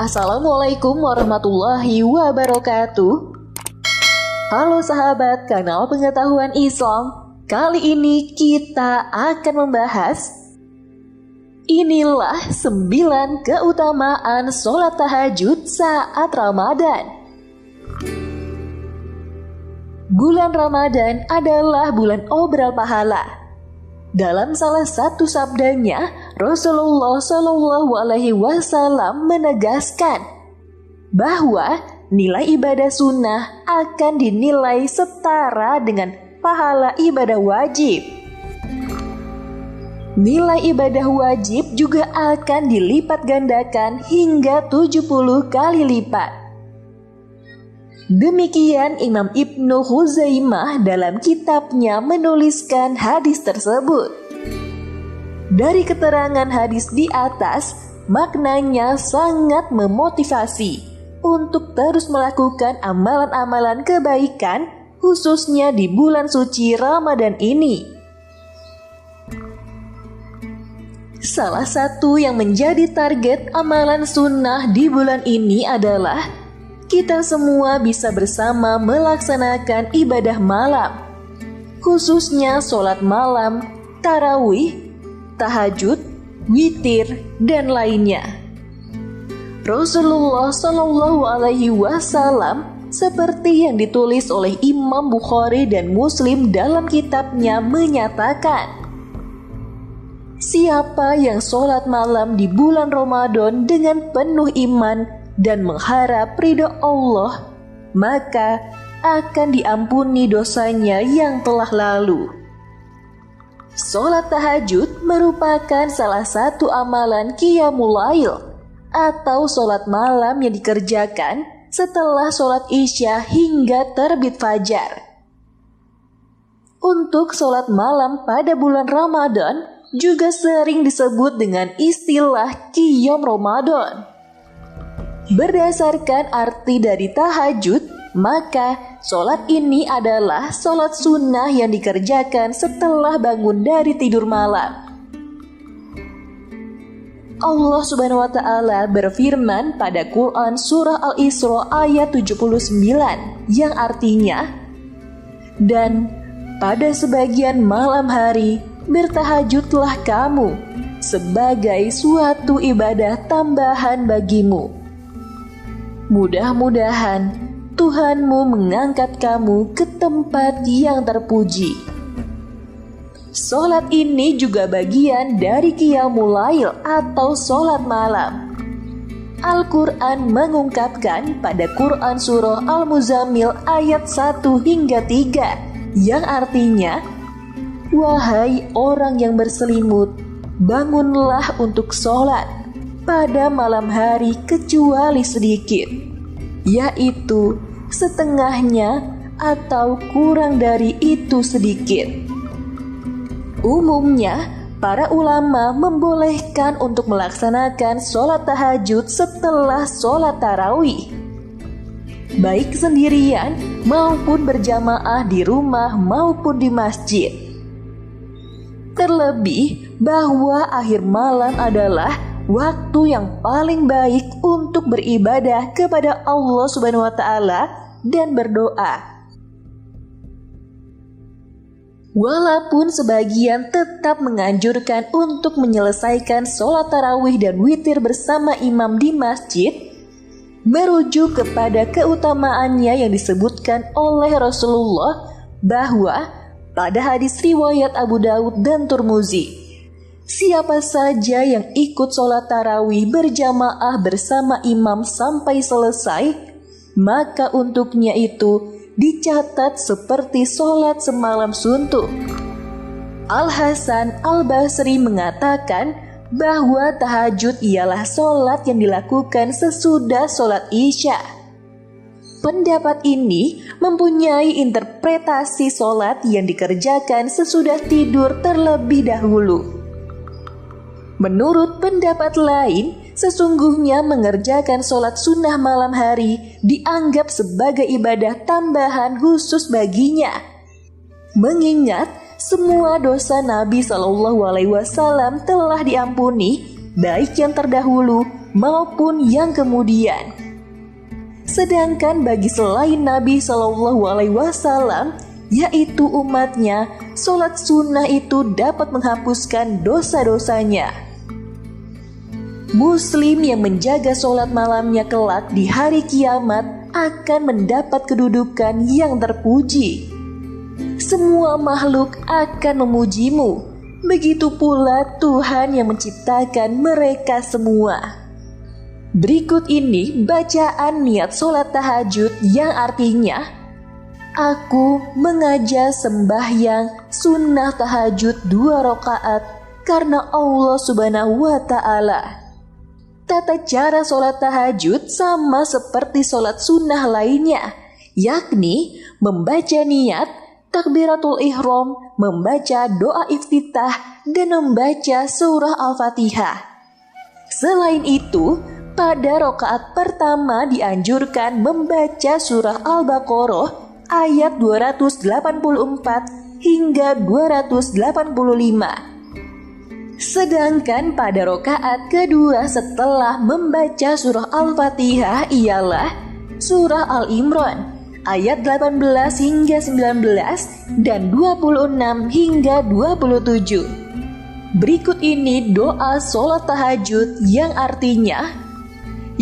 Assalamualaikum warahmatullahi wabarakatuh. Halo sahabat kanal pengetahuan Islam. Kali ini kita akan membahas inilah 9 keutamaan sholat tahajud saat Ramadan. Bulan Ramadan adalah bulan obral pahala. Dalam salah satu sabdanya, Rasulullah Shallallahu Alaihi Wasallam menegaskan bahwa nilai ibadah sunnah akan dinilai setara dengan pahala ibadah wajib. Nilai ibadah wajib juga akan dilipat gandakan hingga 70 kali lipat. Demikian Imam Ibnu Khuzaimah dalam kitabnya menuliskan hadis tersebut. Dari keterangan hadis di atas, maknanya sangat memotivasi untuk terus melakukan amalan-amalan kebaikan, khususnya di bulan suci Ramadan ini. Salah satu yang menjadi target amalan sunnah di bulan ini adalah kita semua bisa bersama melaksanakan ibadah malam, khususnya sholat malam, tarawih, tahajud, witir, dan lainnya. Rasulullah Shallallahu Alaihi Wasallam seperti yang ditulis oleh Imam Bukhari dan Muslim dalam kitabnya menyatakan, siapa yang sholat malam di bulan Ramadan dengan penuh iman dan mengharap ridho Allah, maka akan diampuni dosanya yang telah lalu. Sholat tahajud merupakan salah satu amalan qiyamul lail atau sholat malam yang dikerjakan setelah sholat isya hingga terbit fajar. Untuk sholat malam pada bulan Ramadan juga sering disebut dengan istilah qiyam Ramadan. Berdasarkan arti dari tahajud, maka sholat ini adalah sholat sunnah yang dikerjakan setelah bangun dari tidur malam. Allah Subhanahu wa Ta'ala berfirman pada Quran Surah Al-Isra ayat 79 yang artinya, dan pada sebagian malam hari bertahajudlah kamu sebagai suatu ibadah tambahan bagimu. Mudah-mudahan Tuhanmu mengangkat kamu ke tempat yang terpuji. Sholat ini juga bagian dari qiyamul lail atau sholat malam. Al-Quran mengungkapkan pada Quran Surah Al-Muzammil ayat 1 hingga 3 yang artinya, wahai orang yang berselimut, bangunlah untuk sholat pada malam hari kecuali sedikit, yaitu setengahnya atau kurang dari itu sedikit. Umumnya, para ulama membolehkan untuk melaksanakan sholat tahajud setelah sholat tarawih, baik sendirian maupun berjamaah di rumah maupun di masjid. Terlebih bahwa akhir malam adalah waktu yang paling baik untuk beribadah kepada Allah Subhanahu wa Ta'ala dan berdoa. Walaupun sebagian tetap menganjurkan untuk menyelesaikan sholat tarawih dan witir bersama imam di masjid, merujuk kepada keutamaannya yang disebutkan oleh Rasulullah bahwa pada hadis riwayat Abu Daud dan Tirmidzi, siapa saja yang ikut sholat tarawih berjamaah bersama imam sampai selesai, maka untuknya itu dicatat seperti sholat semalam suntuk. Al-Hasan Al-Basri mengatakan bahwa tahajud ialah sholat yang dilakukan sesudah sholat isya. Pendapat ini mempunyai interpretasi sholat yang dikerjakan sesudah tidur terlebih dahulu. Menurut pendapat lain, sesungguhnya mengerjakan sholat sunnah malam hari dianggap sebagai ibadah tambahan khusus baginya. Mengingat semua dosa Nabi SAW telah diampuni, baik yang terdahulu maupun yang kemudian. Sedangkan bagi selain Nabi Shallallahu Alaihi Wasallam, yaitu umatnya, sholat sunnah itu dapat menghapuskan dosa-dosanya. Muslim yang menjaga sholat malamnya kelak di hari kiamat akan mendapat kedudukan yang terpuji. Semua makhluk akan memujimu, begitu pula Tuhan yang menciptakan mereka semua. Berikut ini bacaan niat sholat tahajud yang artinya, aku mengajar sembahyang sunnah tahajud 2 rakaat karena Allah Subhanahu wa Ta'ala. Tata cara sholat tahajud sama seperti sholat sunnah lainnya, yakni membaca niat, takbiratul ihram, membaca doa iftitah, dan membaca surah Al-Fatihah. Selain itu, pada rakaat pertama dianjurkan membaca surah Al-Baqarah ayat 284 hingga 285. Sedangkan pada rakaat kedua setelah membaca surah Al-Fatihah ialah surah Al-Imran ayat 18 hingga 19 dan 26 hingga 27. Berikut ini doa sholat tahajud yang artinya,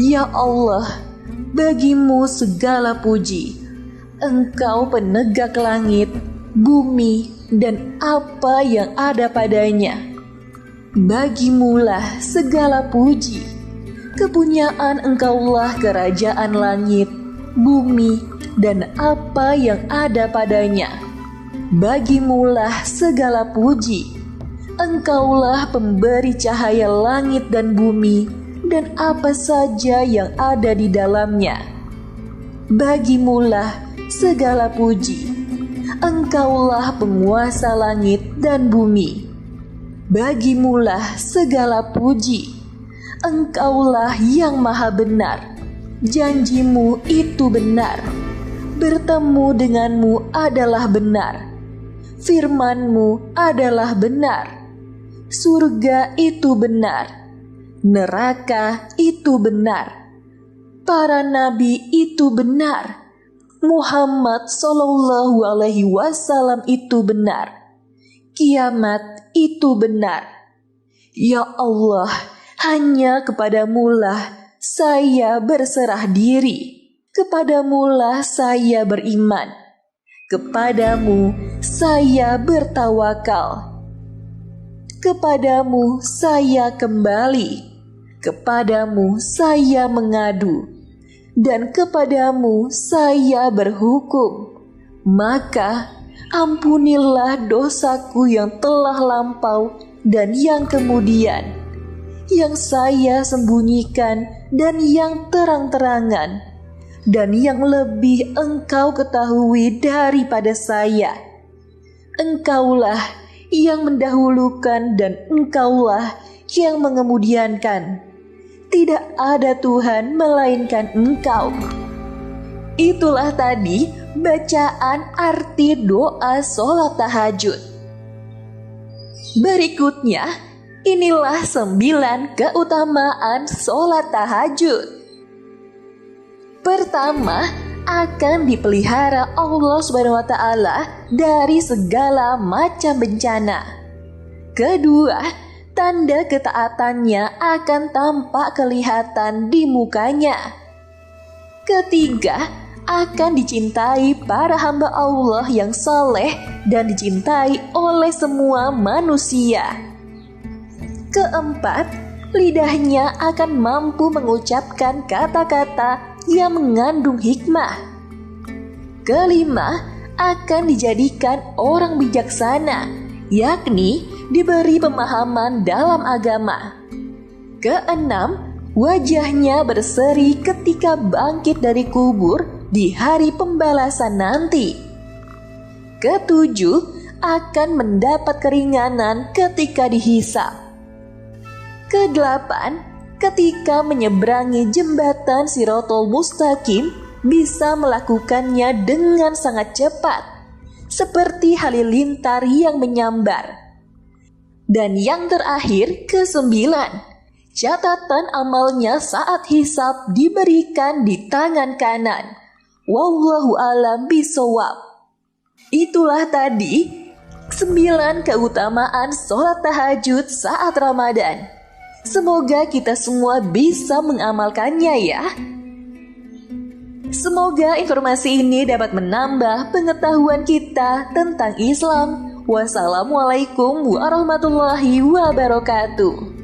ya Allah, bagimu segala puji. Engkau penegak langit, bumi, dan apa yang ada padanya. Bagimulah segala puji. Kepunyaan Engkaulah kerajaan langit, bumi, dan apa yang ada padanya. Bagimulah segala puji. Engkaulah pemberi cahaya langit dan bumi, dan apa saja yang ada di dalamnya. Bagimulah segala puji. Engkaulah penguasa langit dan bumi. Bagimulah segala puji. Engkaulah yang maha benar. Janjimu itu benar. Bertemu denganmu adalah benar. Firmanmu adalah benar. Surga itu benar. Neraka itu benar. Para nabi itu benar. Muhammad Shallallahu Alaihi Wasallam itu benar. Kiamat itu benar. Ya Allah, hanya kepadamulah saya berserah diri. Kepadamulah saya beriman. Kepadamu saya bertawakal. Kepadamu saya kembali. Kepadamu saya mengadu, dan kepadamu saya berhukum. Maka ampunilah dosaku yang telah lampau dan yang kemudian, yang saya sembunyikan dan yang terang-terangan, dan yang lebih Engkau ketahui daripada saya. Engkaulah yang mendahulukan dan Engkaulah yang mengemudiankan. Tidak ada Tuhan melainkan Engkau. Itulah tadi bacaan arti doa sholat tahajud. Berikutnya, inilah 9 keutamaan sholat tahajud. Pertama, akan dipelihara Allah Subhanahu wa Ta'ala dari segala macam bencana. Kedua, tanda ketaatannya akan tampak kelihatan di mukanya. Ketiga, akan dicintai para hamba Allah yang saleh dan dicintai oleh semua manusia. Keempat, lidahnya akan mampu mengucapkan kata-kata yang mengandung hikmah. Kelima, akan dijadikan orang bijaksana, yakni diberi pemahaman dalam agama. Keenam, wajahnya berseri ketika bangkit dari kubur di hari pembalasan nanti. Ketujuh, akan mendapat keringanan ketika dihisab. Kedelapan, ketika menyeberangi jembatan Shirathul Mustaqim bisa melakukannya dengan sangat cepat, seperti halilintar yang menyambar. Dan yang terakhir, ke-9, Catatan amalnya saat hisab diberikan di tangan kanan. Wallahu a'lam bishawab. Itulah tadi 9 keutamaan sholat tahajud saat Ramadan. Semoga kita semua bisa mengamalkannya ya. Semoga informasi ini dapat menambah pengetahuan kita tentang Islam. Wassalamualaikum warahmatullahi wabarakatuh.